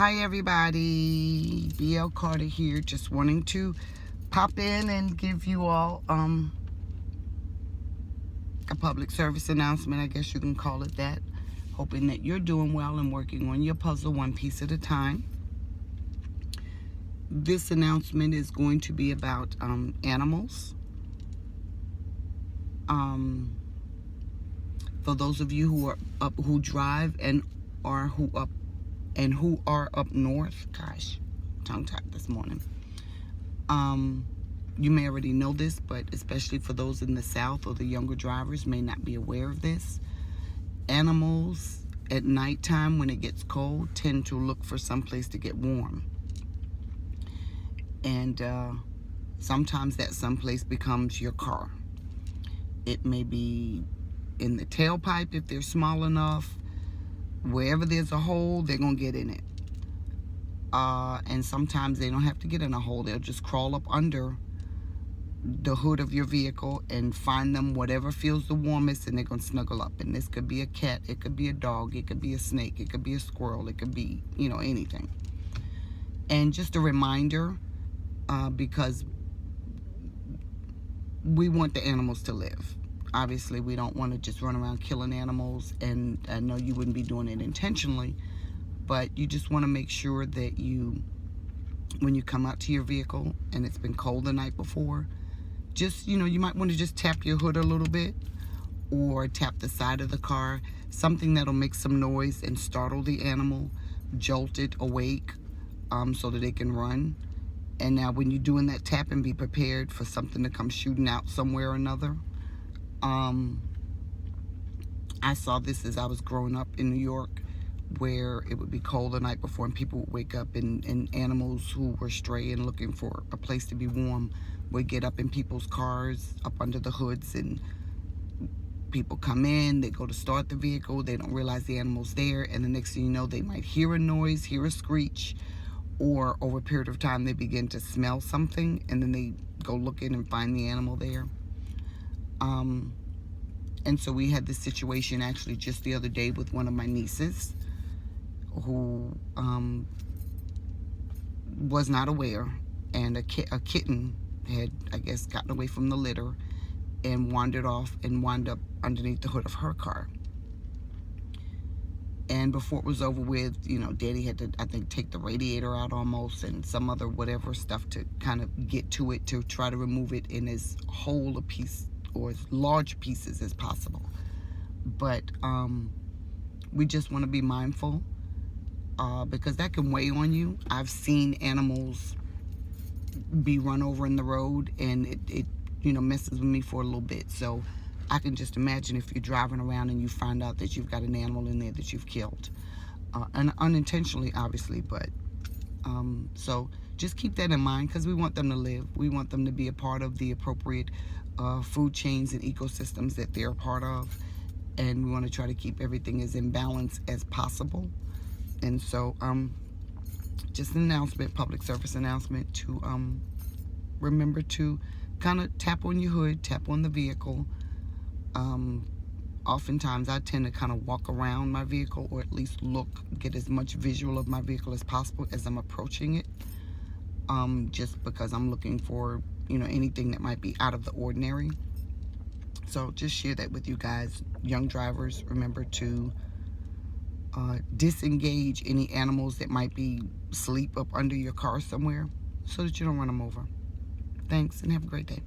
Hi everybody, BL Carter here, just wanting to pop in and give you all a public service announcement, I guess you can call it that. Hoping that you're doing well and working on your puzzle one piece at a time. This announcement is going to be about animals. For those of you who drive and who are up north, gosh, tongue-tied this morning. You may already know this, but especially for those in the South or the younger drivers may not be aware of this. Animals at nighttime when it gets cold tend to look for some place to get warm. And sometimes that someplace becomes your car. It may be in the tailpipe if they're small enough. Wherever there's a hole, they're going to get in it. And sometimes they don't have to get in a hole. They'll just crawl up under the hood of your vehicle and find them whatever feels the warmest, and they're going to snuggle up. And this could be a cat, it could be a dog, it could be a snake, it could be a squirrel, it could be, anything. And just a reminder, because we want the animals to live. Obviously, we don't want to just run around killing animals, and I know you wouldn't be doing it intentionally, but you just want to make sure that when you come out to your vehicle and it's been cold the night before, just, you might want to just tap your hood a little bit or tap the side of the car, something that'll make some noise and startle the animal, jolt it awake, so that they can run. And now when you're doing that tapping, be prepared for something to come shooting out somewhere or another. I saw this as I was growing up in New York, where it would be cold the night before and people would wake up, and animals who were stray and looking for a place to be warm would get up in people's cars, up under the hoods, and people come in, they go to start the vehicle, they don't realize the animal's there, and the next thing you know, they might hear a noise, hear a screech, or over a period of time they begin to smell something, and then they go looking and find the animal there. And so we had this situation actually just the other day with one of my nieces who was not aware, and a kitten had, I guess, gotten away from the litter and wandered off and wound up underneath the hood of her car. And before it was over with, Daddy had to, I think, take the radiator out almost, and some other whatever stuff to kind of get to it, to try to remove it in as whole a piece or as large pieces as possible. But we just want to be mindful, because that can weigh on you. I've seen animals be run over in the road, and it messes with me for a little bit. So I can just imagine if you're driving around and you find out that you've got an animal in there that you've killed, and unintentionally, obviously. But so just keep that in mind, because we want them to live. We want them to be a part of the appropriate food chains and ecosystems that they're a part of, and we want to try to keep everything as in balance as possible. And so just an announcement, public service announcement, to remember to kind of tap on your hood, tap on the vehicle. Oftentimes I tend to kind of walk around my vehicle, or at least get as much visual of my vehicle as possible as I'm approaching it, just because I'm looking for anything that might be out of the ordinary. So just share that with you guys. Young drivers, remember to disengage any animals that might be asleep up under your car somewhere, so that you don't run them over. Thanks, and have a great day.